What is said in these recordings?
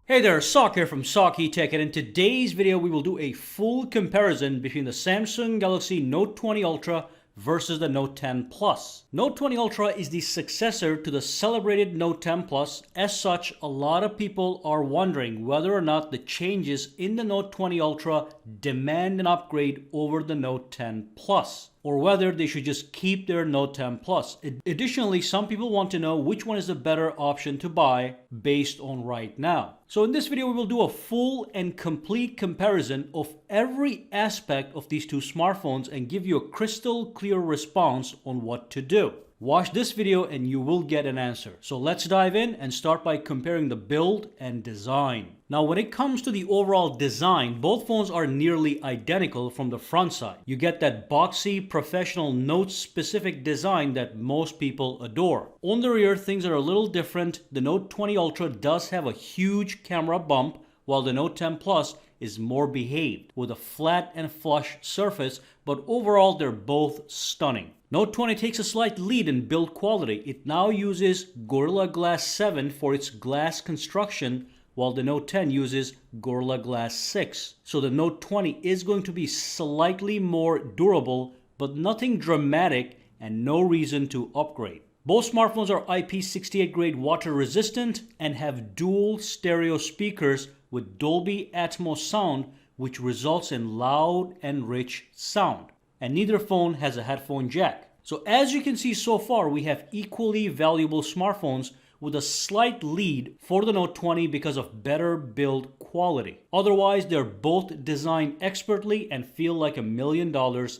Hey there, Sak here from SAKITECH, and in today's video we will do a full comparison between the Samsung Galaxy Note 20 Ultra versus the Note 10 Plus. Note 20 Ultra is the successor to the celebrated Note 10 Plus. As such, a lot of people are wondering whether or not the changes in the Note 20 Ultra demand an upgrade over the Note 10 Plus, or whether they should just keep their Note 10 Plus. Additionally, some people want to know which one is the better option to buy based on right now. So in this video, we will do a full and complete comparison of every aspect of these two smartphones and give you a crystal clear response on what to do. Watch this video and you will get an answer. So let's dive in and start by comparing the build and design. Now, when it comes to the overall design, both phones are nearly identical from the front side. You get that boxy, professional, Note-specific design that most people adore. On the rear, things are a little different. The Note 20 Ultra does have a huge camera bump, while the Note 10 Plus is more behaved with a flat and flush surface, but overall they're both stunning. Note 20 takes a slight lead in build quality. It now uses Gorilla Glass 7 for its glass construction, while the Note 10 uses Gorilla Glass 6. So the Note 20 is going to be slightly more durable, but nothing dramatic and no reason to upgrade. Both smartphones are IP68 grade water resistant and have dual stereo speakers with Dolby Atmos sound, which results in loud and rich sound. And neither phone has a headphone jack. So as you can see so far, we have equally valuable smartphones with a slight lead for the Note 20 because of better build quality. Otherwise, they're both designed expertly and feel like $1 million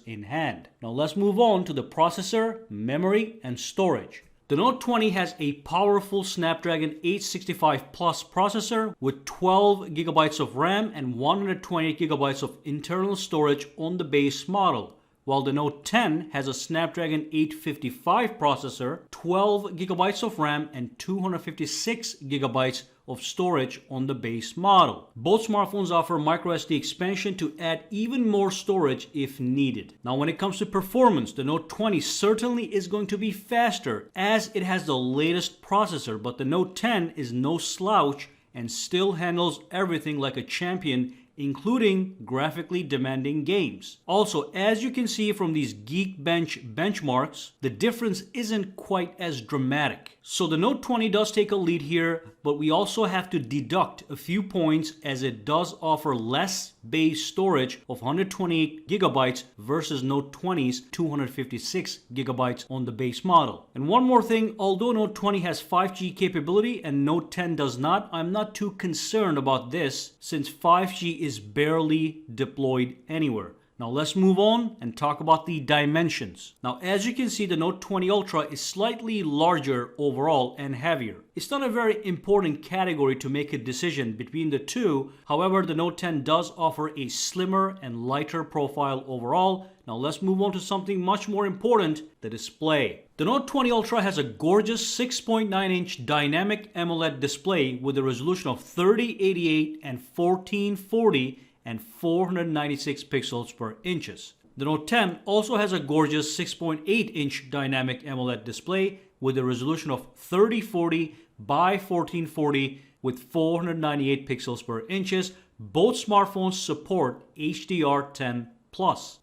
in hand. Now let's move on to the processor, memory, and storage. The Note 20 has a powerful Snapdragon 865 Plus processor with 12 GB of RAM and 128 GB of internal storage on the base model, while the Note 10 has a Snapdragon 855 processor, 12 GB of RAM, and 256 GB of storage on the base model. Both smartphones offer microSD expansion to add even more storage if needed. Now, when it comes to performance, the Note 20 certainly is going to be faster as it has the latest processor, but the Note 10 is no slouch and still handles everything like a champion, including graphically demanding games. Also, as you can see from these Geekbench benchmarks, the difference isn't quite as dramatic. So the Note 20 does take a lead here, but we also have to deduct a few points as it does offer less base storage of 128 GB versus Note 20's 256 GB on the base model. And one more thing, although Note 20 has 5G capability and Note 10 does not, I'm not too concerned about this since 5G is barely deployed anywhere. Now let's move on and talk about the dimensions. Now, as you can see, the Note 20 Ultra is slightly larger overall and heavier. It's not a very important category to make a decision between the two. However, the Note 10 does offer a slimmer and lighter profile overall. Now let's move on to something much more important, the display. The Note 20 Ultra has a gorgeous 6.9-inch dynamic AMOLED display with a resolution of 3088 and 1440 and 496 pixels per inches. The Note 10 also has a gorgeous 6.8-inch dynamic AMOLED display with a resolution of 3040 by 1440 with 498 pixels per inches. Both smartphones support HDR10+.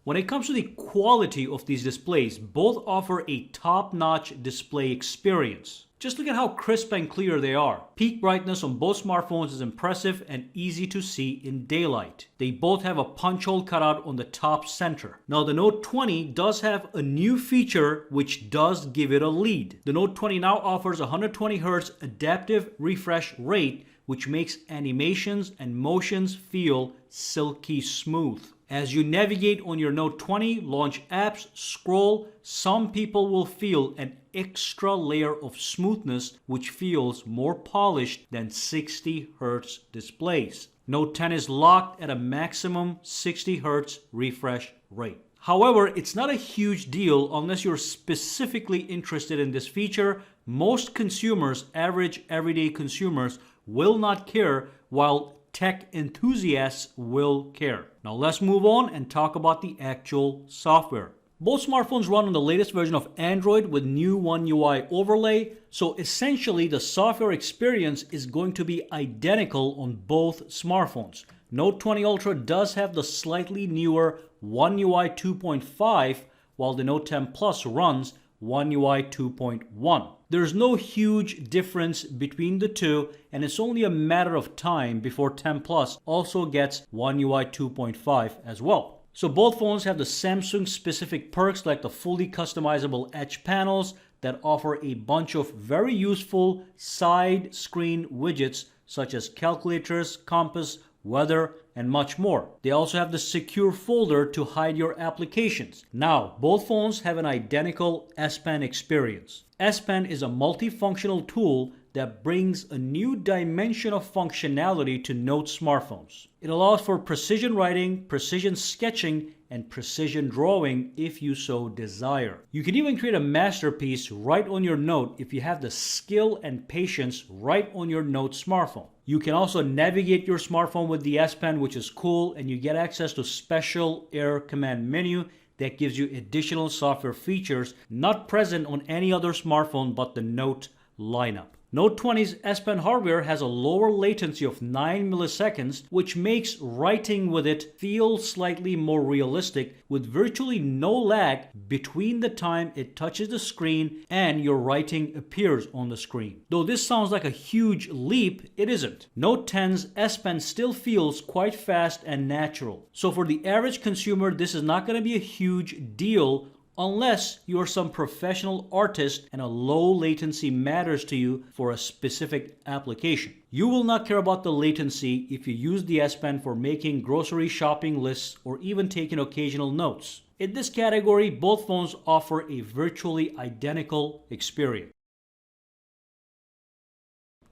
When it comes to the quality of these displays, both offer a top-notch display experience. Just look at how crisp and clear they are. Peak brightness on both smartphones is impressive and easy to see in daylight. They both have a punch hole cutout on the top center. Now, the Note 20 does have a new feature which does give it a lead. The Note 20 now offers 120 Hz adaptive refresh rate, which makes animations and motions feel silky smooth. As you navigate on your Note 20, launch apps, scroll, some people will feel an extra layer of smoothness which feels more polished than 60 Hz displays. Note 10 is locked at a maximum 60 Hz refresh rate. However, it's not a huge deal unless you're specifically interested in this feature. Most consumers, average everyday consumers, will not care, while tech enthusiasts will care. Now let's move on and talk about the actual software. Both smartphones run on the latest version of Android with new One UI overlay, so essentially the software experience is going to be identical on both smartphones. Note 20 Ultra does have the slightly newer One UI 2.5, while the Note 10 Plus runs One UI 2.1. There's no huge difference between the two, and it's only a matter of time before 10 Plus also gets One UI 2.5 as well. So both phones have the Samsung specific perks like the fully customizable edge panels that offer a bunch of very useful side screen widgets such as calculators, compass, weather, and much more. They also have the secure folder to hide your applications. Now, both phones have an identical S Pen experience. S Pen is a multifunctional tool that brings a new dimension of functionality to Note smartphones. It allows for precision writing, precision sketching, and precision drawing if you so desire. You can even create a masterpiece right on your Note if you have the skill and patience right on your Note smartphone. You can also navigate your smartphone with the S Pen, which is cool, and you get access to special Air command menu that gives you additional software features not present on any other smartphone but the Note lineup. Note 20's S Pen hardware has a lower latency of 9 milliseconds, which makes writing with it feel slightly more realistic, with virtually no lag between the time it touches the screen and your writing appears on the screen. Though this sounds like a huge leap, it isn't. Note 10's S Pen still feels quite fast and natural. So for the average consumer, this is not going to be a huge deal unless you're some professional artist and a low latency matters to you for a specific application. You will not care about the latency if you use the S Pen for making grocery shopping lists or even taking occasional notes. In this category, both phones offer a virtually identical experience.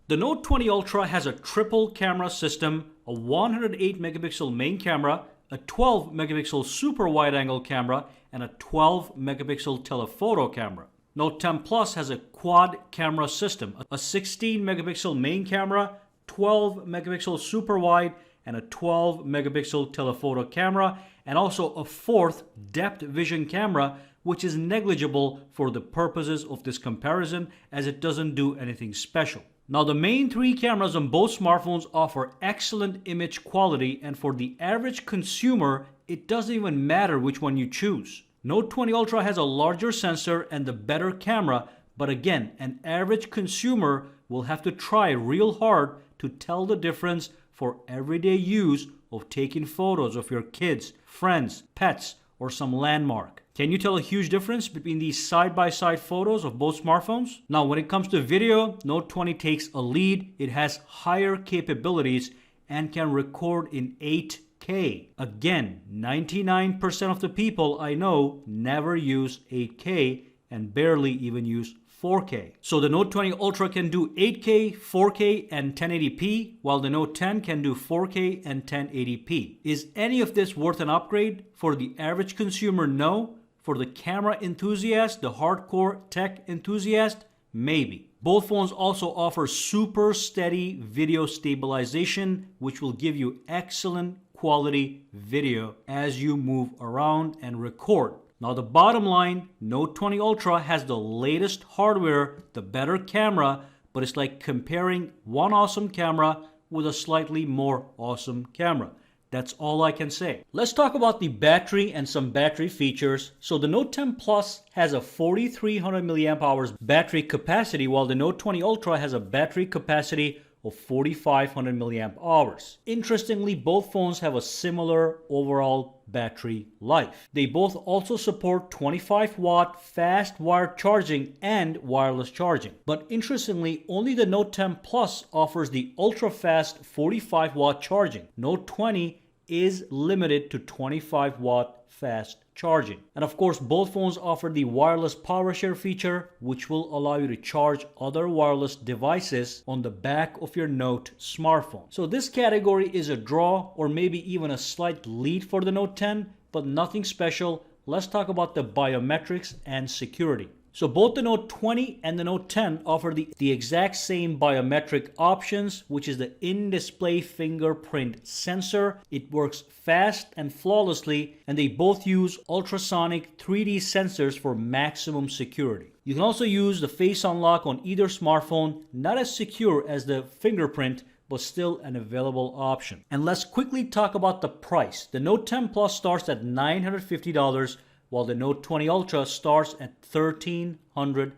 The Note 20 Ultra has a triple camera system, a 108 megapixel main camera, a 12 megapixel super wide angle camera, and a 12 megapixel telephoto camera. Note 10 Plus has a quad camera system, a 16 megapixel main camera, 12 megapixel super wide, and a 12 megapixel telephoto camera, and also a fourth depth vision camera, which is negligible for the purposes of this comparison as it doesn't do anything special. Now, the main three cameras on both smartphones offer excellent image quality, and for the average consumer, it doesn't even matter which one you choose. Note 20 Ultra has a larger sensor and the better camera, but again, an average consumer will have to try real hard to tell the difference for everyday use of taking photos of your kids, friends, pets, or some landmark. Can you tell a huge difference between these side-by-side photos of both smartphones? Now, when it comes to video, Note 20 takes a lead. It has higher capabilities and can record in 8K. Again, 99% of the people I know never use 8K and barely even use 4K. So the Note 20 Ultra can do 8K, 4K, and 1080p, while the Note 10 can do 4K and 1080p. Is any of this worth an upgrade? For the average consumer, no. For the camera enthusiast, the hardcore tech enthusiast, maybe. Both phones also offer super steady video stabilization, which will give you excellent quality video as you move around and record. Now, the bottom line, Note 20 Ultra has the latest hardware, the better camera, but it's like comparing one awesome camera with a slightly more awesome camera. That's all I can say. Let's talk about the battery and some battery features. So the Note 10 Plus has a 4,300 milliamp hours battery capacity, while the Note 20 Ultra has a battery capacity of 4,500 milliamp hours. Interestingly, both phones have a similar overall battery life. They both also support 25 watt fast wired charging and wireless charging. But interestingly, only the Note 10 Plus offers the ultra fast 45 watt charging. Note 20 is limited to 25 watt fast charging. And of course, both phones offer the wireless power share feature, which will allow you to charge other wireless devices on the back of your Note smartphone. So this category is a draw or maybe even a slight lead for the Note 10, but nothing special. Let's talk about the biometrics and security. So both the Note 20 and the Note 10 offer the exact same biometric options, which is the in-display fingerprint sensor. It works fast and flawlessly, and they both use ultrasonic 3D sensors for maximum security. You can also use the face unlock on either smartphone, not as secure as the fingerprint, but still an available option. And let's quickly talk about the price. The Note 10 Plus starts at $950, while the Note 20 Ultra starts at $1,300.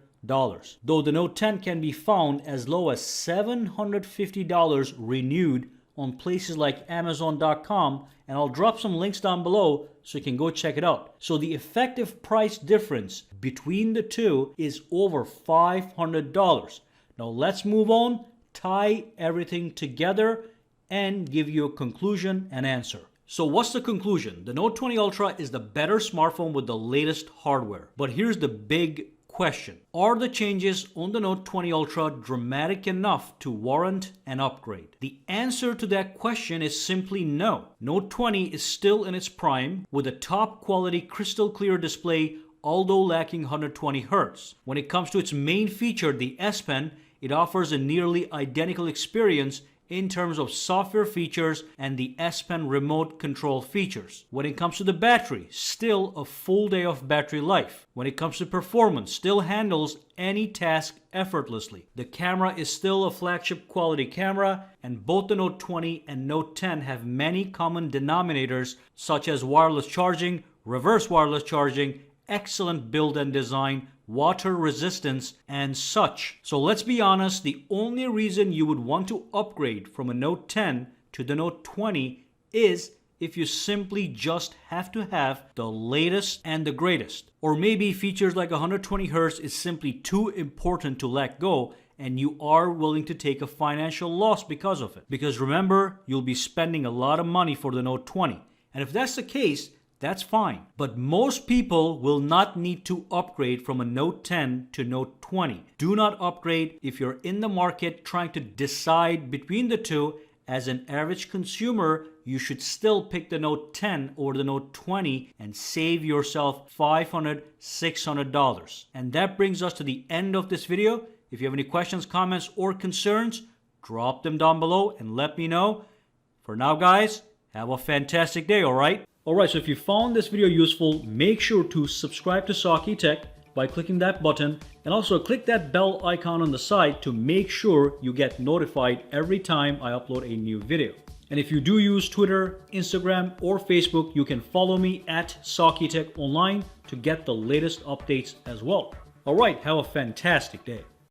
Though the Note 10 can be found as low as $750 renewed on places like Amazon.com, and I'll drop some links down below so you can go check it out. So the effective price difference between the two is over $500. Now let's move on, tie everything together, and give you a conclusion and answer. So what's the conclusion? The Note 20 Ultra is the better smartphone with the latest hardware. But here's the big question. Are the changes on the Note 20 Ultra dramatic enough to warrant an upgrade? The answer to that question is simply no. Note 20 is still in its prime with a top quality crystal clear display, although lacking 120 Hz. When it comes to its main feature, the S Pen, it offers a nearly identical experience in terms of software features and the S Pen remote control features. When it comes to the battery, still a full day of battery life. When it comes to performance, still handles any task effortlessly. The camera is still a flagship quality camera, and both the Note 20 and Note 10 have many common denominators such as wireless charging, reverse wireless charging, excellent build and design, water resistance, and such. So let's be honest, the only reason you would want to upgrade from a Note 10 to the Note 20 is if you simply just have to have the latest and the greatest. Or maybe features like 120 Hz is simply too important to let go, and you are willing to take a financial loss because of it. Because remember, you'll be spending a lot of money for the Note 20. And if that's the case, that's fine. But most people will not need to upgrade from a Note 10 to Note 20. Do not upgrade if you're in the market trying to decide between the two. As an average consumer, you should still pick the Note 10 over the Note 20 and save yourself $500, $600. And that brings us to the end of this video. If you have any questions, comments, or concerns, drop them down below and let me know. For now, guys, have a fantastic day, all right? Alright, so if you found this video useful, make sure to subscribe to SAKITECH by clicking that button, and also click that bell icon on the side to make sure you get notified every time I upload a new video. And if you do use Twitter, Instagram, or Facebook, you can follow me at SAKITECH online to get the latest updates as well. Alright, have a fantastic day.